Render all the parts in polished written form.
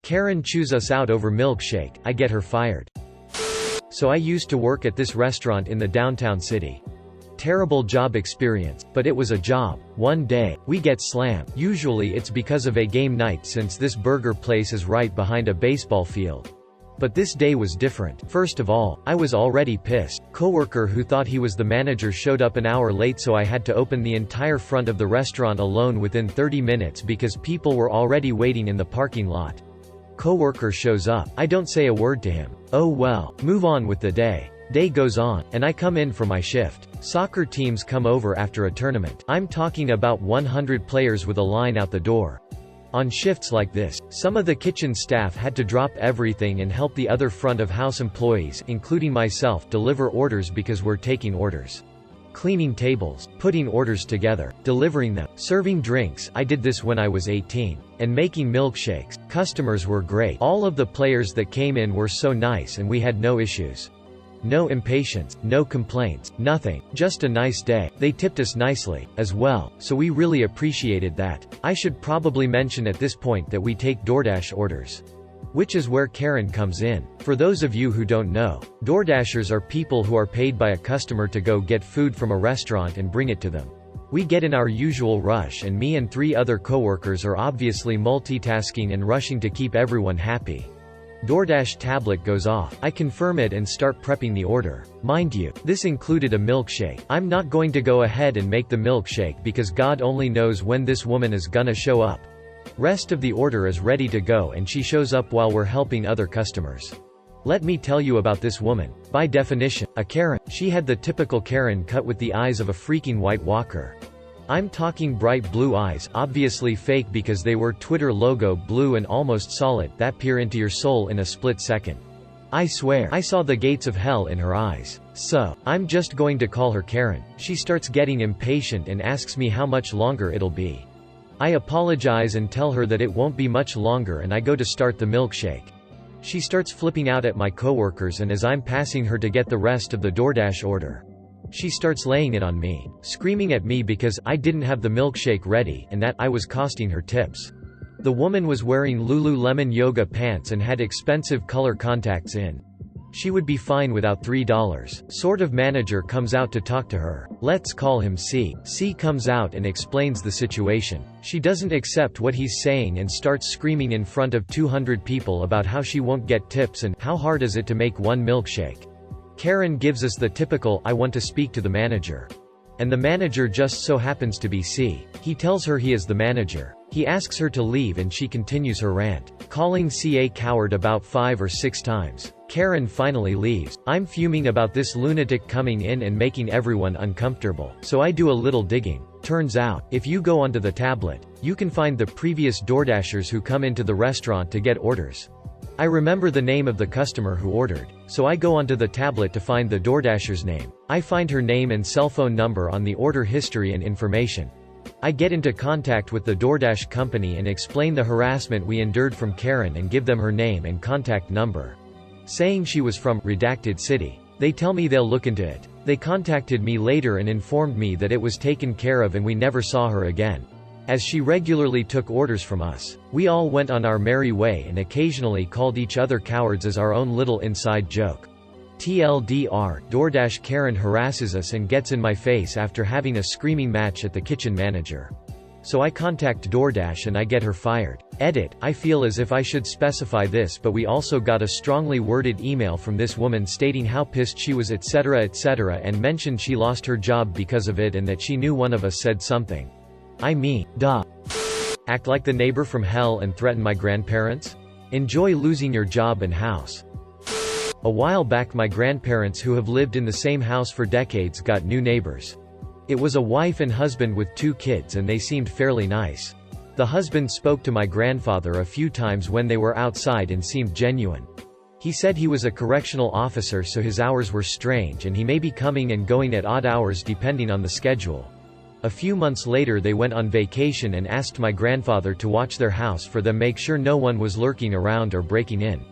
Karen chews us out over Milkshake, I get her fired. So I used to work at this restaurant in the downtown city. Terrible job experience, but it was a job. One day, we get slammed. Usually it's because of a game night since this burger place is right behind a baseball field. But this day was different. First of all, I was already pissed. Coworker who thought he was the manager showed up an hour late, so I had to open the entire front of the restaurant alone within 30 minutes because people were already waiting in the parking lot. Coworker shows up. I don't say a word to him. Oh well, move on with the day. Day goes on, and I come in for my shift. Soccer teams come over after a tournament. I'm talking about 100 players with a line out the door. On shifts like this, some of the kitchen staff had to drop everything and help the other front of house employees, including myself, deliver orders because we're taking orders. Cleaning tables, putting orders together, delivering them, serving drinks, I did this when I was 18, and making milkshakes. Customers were great. All of the players that came in were so nice and we had no issues. No impatience, no complaints, nothing, just a nice day. They tipped us nicely, as well, so we really appreciated that. I should probably mention at this point that we take DoorDash orders. Which is where Karen comes in. For those of you who don't know, DoorDashers are people who are paid by a customer to go get food from a restaurant and bring it to them. We get in our usual rush and me and 3 other coworkers are obviously multitasking and rushing to keep everyone happy. DoorDash tablet goes off. I confirm it and start prepping the order. Mind you, this included a milkshake. I'm not going to go ahead and make the milkshake because God only knows when this woman is gonna show up. Rest of the order is ready to go and she shows up while we're helping other customers. Let me tell you about this woman. By definition, a Karen. She had the typical Karen cut with the eyes of a freaking White Walker. I'm talking bright blue eyes, obviously fake because they were Twitter logo blue and almost solid, that peer into your soul in a split second. I swear, I saw the gates of hell in her eyes. So, I'm just going to call her Karen. She starts getting impatient and asks me how much longer it'll be. I apologize and tell her that it won't be much longer and I go to start the milkshake. She starts flipping out at my coworkers and as I'm passing her to get the rest of the DoorDash order, she starts laying it on me, screaming at me because I didn't have the milkshake ready and that I was costing her tips. The woman was wearing Lululemon yoga pants and had expensive color contacts in. She would be fine without $3. Sort of manager comes out to talk to her. Let's call him C. C comes out and explains the situation. She doesn't accept what he's saying and starts screaming in front of 200 people about how she won't get tips and how hard is it to make one milkshake. Karen gives us the typical, I want to speak to the manager. And the manager just so happens to be C. He tells her he is the manager. He asks her to leave and she continues her rant, calling C a coward about 5 or 6 times. Karen finally leaves. I'm fuming about this lunatic coming in and making everyone uncomfortable. So I do a little digging. Turns out, if you go onto the tablet, you can find the previous DoorDashers who come into the restaurant to get orders. I remember the name of the customer who ordered, so I go onto the tablet to find the DoorDasher's name. I find her name and cell phone number on the order history and information. I get into contact with the DoorDash company and explain the harassment we endured from Karen and give them her name and contact number, saying she was from redacted city. They tell me they'll look into it. They contacted me later and informed me that it was taken care of and we never saw her again, as she regularly took orders from us. We all went on our merry way and occasionally called each other cowards as our own little inside joke. TLDR, DoorDash Karen harasses us and gets in my face after having a screaming match at the kitchen manager. So I contact DoorDash and I get her fired. Edit, I feel as if I should specify this, but we also got a strongly worded email from this woman stating how pissed she was etc and mentioned she lost her job because of it and that she knew one of us said something. I mean, duh. Act like the neighbor from hell and threaten my grandparents? Enjoy losing your job and house. A while back my grandparents who have lived in the same house for decades got new neighbors. It was a wife and husband with 2 kids and they seemed fairly nice. The husband spoke to my grandfather a few times when they were outside and seemed genuine. He said he was a correctional officer so his hours were strange and he may be coming and going at odd hours depending on the schedule. A few months later they went on vacation and asked my grandfather to watch their house for them, make sure no one was lurking around or breaking in.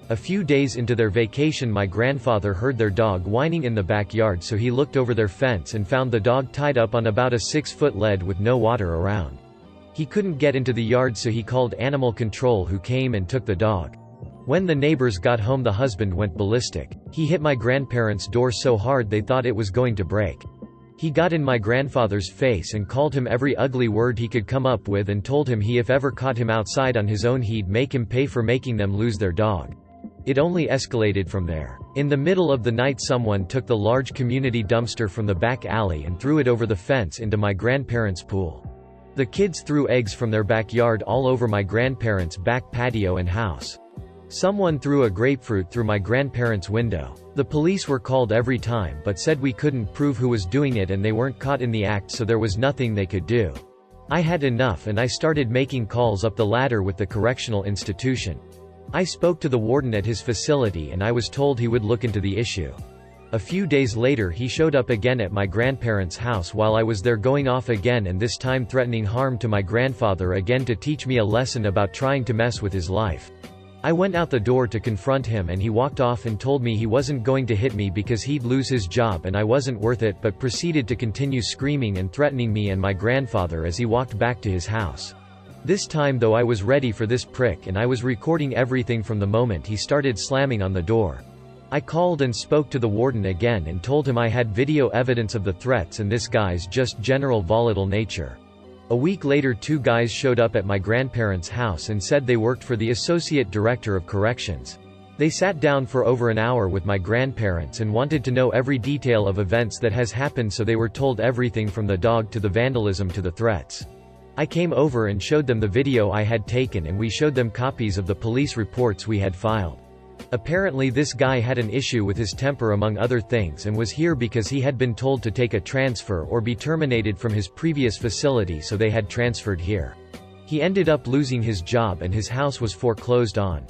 A few days into their vacation my grandfather heard their dog whining in the backyard, so he looked over their fence and found the dog tied up on about a 6-foot lead with no water around. He couldn't get into the yard, so he called animal control, who came and took the dog. When the neighbors got home, the husband went ballistic. He hit my grandparents' door so hard they thought it was going to break. He got in my grandfather's face and called him every ugly word he could come up with, and told him if ever caught him outside on his own, he'd make him pay for making them lose their dog. It only escalated from there. In the middle of the night, someone took the large community dumpster from the back alley and threw it over the fence into my grandparents' pool. The kids threw eggs from their backyard all over my grandparents' back patio and house. Someone threw a grapefruit through my grandparents' window. The police were called every time but said we couldn't prove who was doing it and they weren't caught in the act, so there was nothing they could do. I had enough and I started making calls up the ladder with the correctional institution. I spoke to the warden at his facility and I was told he would look into the issue. A few days later he showed up again at my grandparents' house while I was there, going off again, and this time threatening harm to my grandfather again to teach me a lesson about trying to mess with his life. I went out the door to confront him and he walked off and told me he wasn't going to hit me because he'd lose his job and I wasn't worth it, but proceeded to continue screaming and threatening me and my grandfather as he walked back to his house. This time though I was ready for this prick and I was recording everything from the moment he started slamming on the door. I called and spoke to the warden again and told him I had video evidence of the threats and this guy's just general volatile nature. A week later 2 guys showed up at my grandparents' house and said they worked for the associate director of corrections. They sat down for over an hour with my grandparents and wanted to know every detail of events that has happened, so they were told everything from the dog to the vandalism to the threats. I came over and showed them the video I had taken and we showed them copies of the police reports we had filed. Apparently this guy had an issue with his temper among other things and was here because he had been told to take a transfer or be terminated from his previous facility, so they had transferred here. He ended up losing his job and his house was foreclosed on.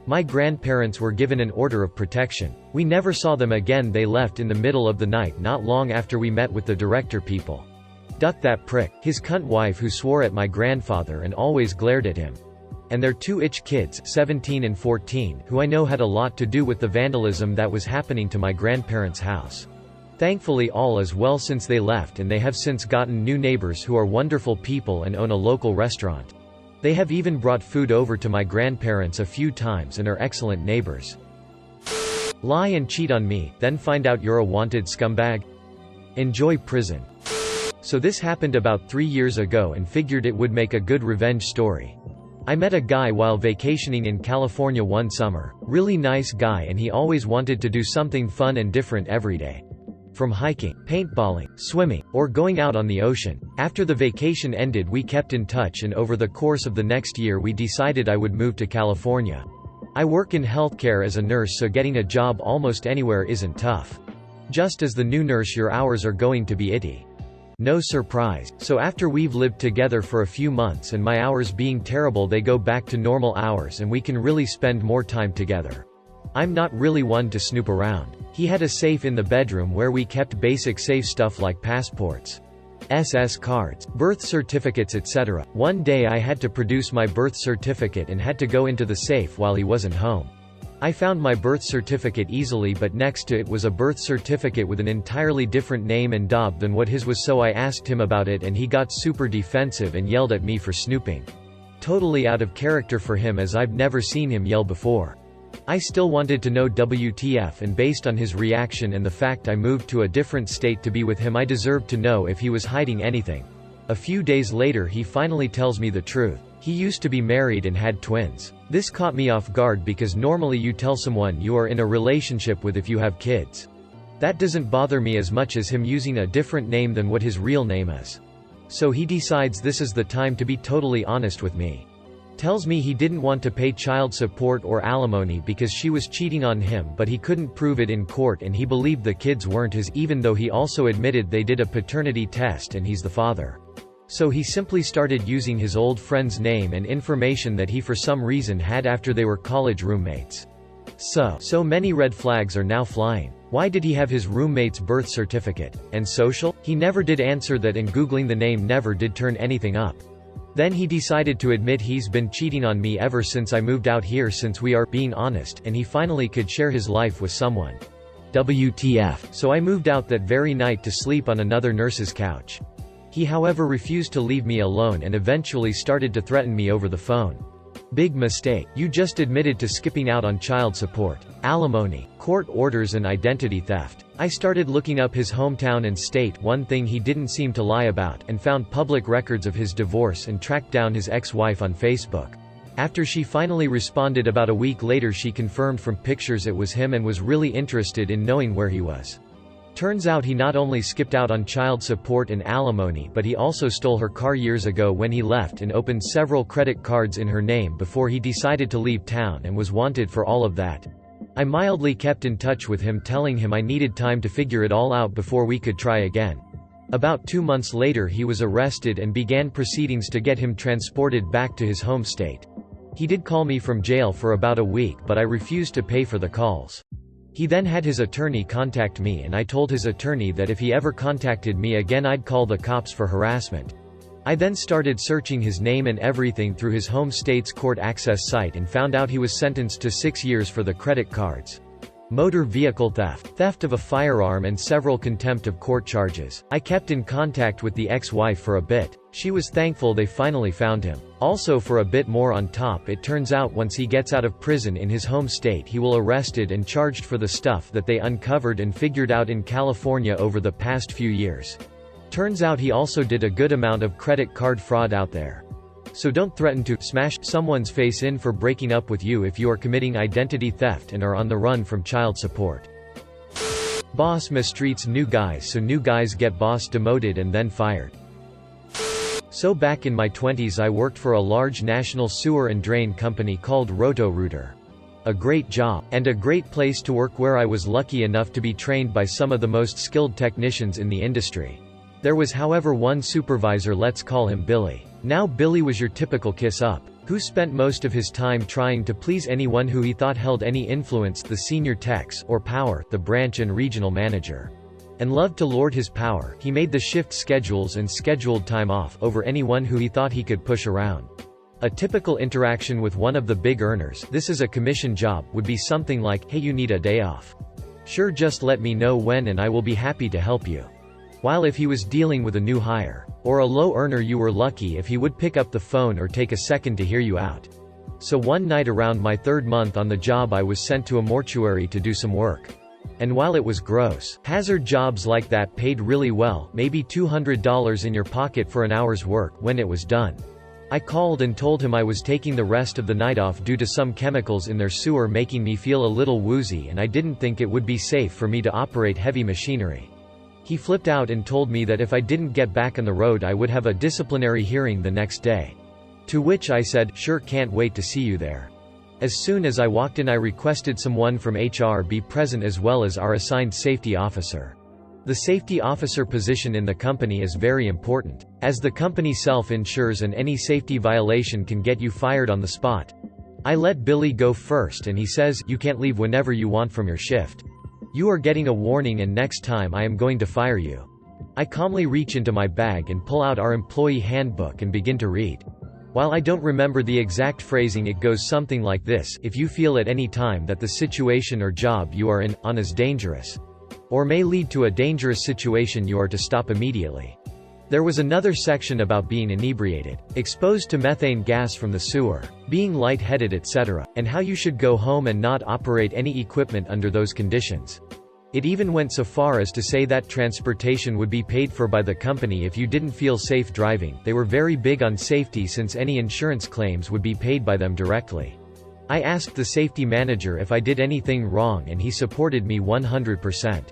My grandparents were given an order of protection. We never saw them again. They left in the middle of the night not long after we met with the director people. Duck that prick, his cunt wife who swore at my grandfather and always glared at him. And their 2 itch kids, 17 and 14, who I know had a lot to do with the vandalism that was happening to my grandparents' house. Thankfully all is well since they left, and they have since gotten new neighbors who are wonderful people and own a local restaurant. They have even brought food over to my grandparents a few times and are excellent neighbors. Lie and cheat on me, then find out you're a wanted scumbag? Enjoy prison. So this happened about 3 years ago and figured it would make a good revenge story. I met a guy while vacationing in California one summer. Really nice guy, and he always wanted to do something fun and different every day. From hiking, paintballing, swimming, or going out on the ocean. After the vacation ended we kept in touch, and over the course of the next year we decided I would move to California. I work in healthcare as a nurse, so getting a job almost anywhere isn't tough. Just as the new nurse your hours are going to be itty. No surprise. So after we've lived together for a few months and my hours being terrible, they go back to normal hours and we can really spend more time together. I'm not really one to snoop around. He had a safe in the bedroom where we kept basic safe stuff like passports, SS cards, birth certificates, etc. One day I had to produce my birth certificate and had to go into the safe while he wasn't home. I found my birth certificate easily, but next to it was a birth certificate with an entirely different name and daub than what his was, so I asked him about it and he got super defensive and yelled at me for snooping. Totally out of character for him, as I've never seen him yell before. I still wanted to know WTF, and based on his reaction and the fact I moved to a different state to be with him, I deserved to know if he was hiding anything. A few days later he finally tells me the truth. He used to be married and had twins. This caught me off guard because normally you tell someone you are in a relationship with if you have kids. That doesn't bother me as much as him using a different name than what his real name is. So he decides this is the time to be totally honest with me. Tells me he didn't want to pay child support or alimony because she was cheating on him, but he couldn't prove it in court and he believed the kids weren't his, even though he also admitted they did a paternity test and he's the father. So he simply started using his old friend's name and information that he for some reason had after they were college roommates. So many red flags are now flying. Why did he have his roommate's birth certificate? And social? He never did answer that, and Googling the name never did turn anything up. Then he decided to admit he's been cheating on me ever since I moved out here, since we are being honest, and he finally could share his life with someone. WTF. So I moved out that very night to sleep on another nurse's couch. He however refused to leave me alone and eventually started to threaten me over the phone. Big mistake. You just admitted to skipping out on child support, alimony, court orders and identity theft. I started looking up his hometown and state, one thing he didn't seem to lie about, and found public records of his divorce and tracked down his ex-wife on Facebook. After she finally responded about a week later, she confirmed from pictures it was him and was really interested in knowing where he was. Turns out he not only skipped out on child support and alimony, but he also stole her car years ago when he left and opened several credit cards in her name before he decided to leave town and was wanted for all of that. I mildly kept in touch with him, telling him I needed time to figure it all out before we could try again. About 2 months later he was arrested and began proceedings to get him transported back to his home state. He did call me from jail for about a week, but I refused to pay for the calls. He then had his attorney contact me, and I told his attorney that if he ever contacted me again I'd call the cops for harassment. I then started searching his name and everything through his home state's court access site and found out he was sentenced to 6 years for the credit cards, motor vehicle theft, theft of a firearm and several contempt of court charges. I kept in contact with the ex-wife for a bit. She was thankful they finally found him. Also, for a bit more on top, it turns out once he gets out of prison in his home state he will arrested and charged for the stuff that they uncovered and figured out in California over the past few years. Turns out he also did a good amount of credit card fraud out there. So don't threaten to smash someone's face in for breaking up with you if you are committing identity theft and are on the run from child support. Boss mistreats new guys, so new guys get boss demoted and then fired. So back in my 20s I worked for a large national sewer and drain company called Roto-Rooter. A great job, and a great place to work where I was lucky enough to be trained by some of the most skilled technicians in the industry. There was however one supervisor, let's call him Billy. Now Billy was your typical kiss-up, who spent most of his time trying to please anyone who he thought held any influence, the senior techs, or power, the branch and regional manager. And loved to lord his power. He made the shift schedules and scheduled time off over anyone who he thought he could push around. A typical interaction with one of the big earners, this is a commission job, would be something like, "Hey, you need a day off? Sure, just let me know when and I will be happy to help you." While if he was dealing with a new hire, or a low earner, you were lucky if he would pick up the phone or take a second to hear you out. So one night around my 3rd month on the job I was sent to a mortuary to do some work. And while it was gross, hazard jobs like that paid really well, maybe $200 in your pocket for an hour's work, when it was done. I called and told him I was taking the rest of the night off due to some chemicals in their sewer making me feel a little woozy, and I didn't think it would be safe for me to operate heavy machinery. He flipped out and told me that if I didn't get back on the road I would have a disciplinary hearing the next day. To which I said, "Sure, can't wait to see you there." As soon as I walked in I requested someone from HR be present as well as our assigned safety officer. The safety officer position in the company is very important, as the company self-insures and any safety violation can get you fired on the spot. I let Billy go first and he says, "You can't leave whenever you want from your shift. You are getting a warning and next time I am going to fire you." I calmly reach into my bag and pull out our employee handbook and begin to read. While I don't remember the exact phrasing, it goes something like this: "If you feel at any time that the situation or job you are on is dangerous, or may lead to a dangerous situation, you are to stop immediately." There was another section about being inebriated, exposed to methane gas from the sewer, being lightheaded, etc., and how you should go home and not operate any equipment under those conditions. It even went so far as to say that transportation would be paid for by the company if you didn't feel safe driving. They were very big on safety since any insurance claims would be paid by them directly. I asked the safety manager if I did anything wrong and he supported me 100%.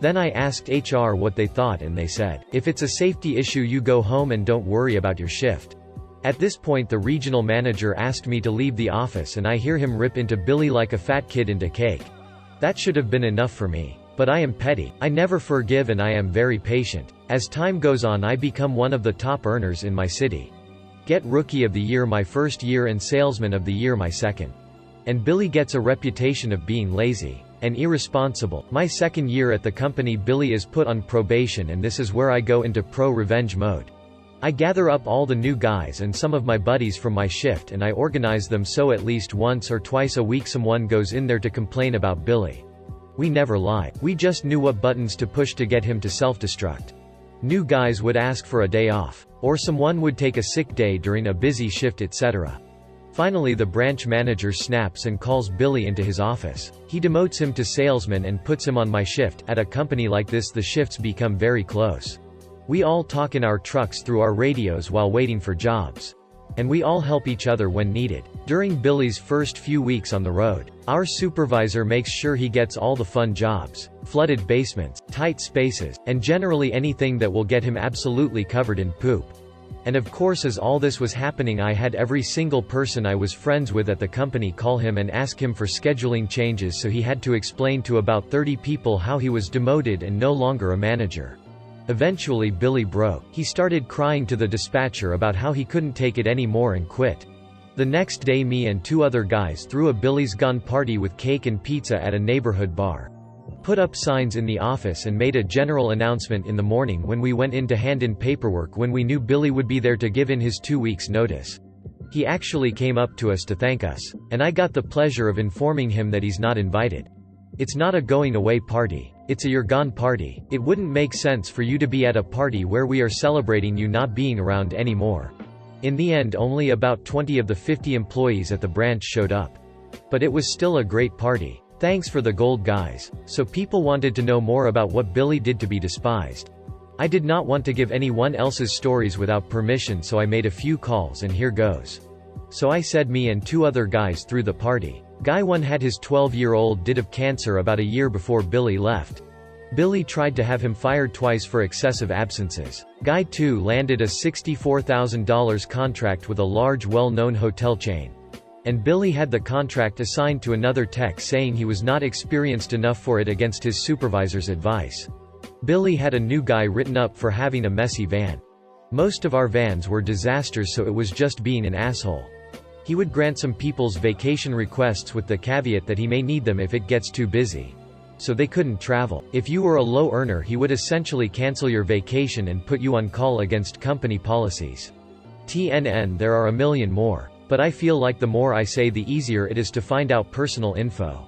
Then I asked HR what they thought and they said, "If it's a safety issue you go home and don't worry about your shift." At this point the regional manager asked me to leave the office and I hear him rip into Billy like a fat kid into cake. That should have been enough for me. But I am petty, I never forgive, and I am very patient. As time goes on I become one of the top earners in my city. Get Rookie of the Year my first year and Salesman of the Year my second. And Billy gets a reputation of being lazy and irresponsible. My second year at the company Billy is put on probation and this is where I go into pro-revenge mode. I gather up all the new guys and some of my buddies from my shift and I organize them so at least once or twice a week someone goes in there to complain about Billy. We never lied. We just knew what buttons to push to get him to self-destruct. New guys would ask for a day off. Or someone would take a sick day during a busy shift, etc. Finally the branch manager snaps and calls Billy into his office. He demotes him to salesman and puts him on my shift. At a company like this the shifts become very close. We all talk in our trucks through our radios while waiting for jobs. And we all help each other when needed. During Billy's first few weeks on the road, our supervisor makes sure he gets all the fun jobs, flooded basements, tight spaces, and generally anything that will get him absolutely covered in poop. And of course, as all this was happening, I had every single person I was friends with at the company call him and ask him for scheduling changes, so he had to explain to about 30 people how he was demoted and no longer a manager. Eventually Billy broke. He started crying to the dispatcher about how he couldn't take it anymore and quit. The next day me and 2 other guys threw a Billy's Gone party with cake and pizza at a neighborhood bar. Put up signs in the office and made a general announcement in the morning when we went in to hand in paperwork when we knew Billy would be there to give in his 2 weeks' notice. He actually came up to us to thank us, and I got the pleasure of informing him that he's not invited. It's not a going away party. It's a you're gone party. It wouldn't make sense for you to be at a party where we are celebrating you not being around anymore. In the end only about 20 of the 50 employees at the branch showed up. But it was still a great party. Thanks for the gold, guys. So people wanted to know more about what Billy did to be despised. I did not want to give anyone else's stories without permission, so I made a few calls, and here goes. So I said me and 2 other guys threw the party. Guy 1 had his 12-year-old died of cancer about a year before Billy left. Billy tried to have him fired twice for excessive absences. Guy 2 landed a $64,000 contract with a large well-known hotel chain. And Billy had the contract assigned to another tech, saying he was not experienced enough for it against his supervisor's advice. Billy had a new guy written up for having a messy van. Most of our vans were disasters, so it was just being an asshole. He would grant some people's vacation requests with the caveat that he may need them if it gets too busy. So they couldn't travel. If you were a low earner, he would essentially cancel your vacation and put you on call against company policies. TNN, there are a million more. But I feel like the more I say, the easier it is to find out personal info.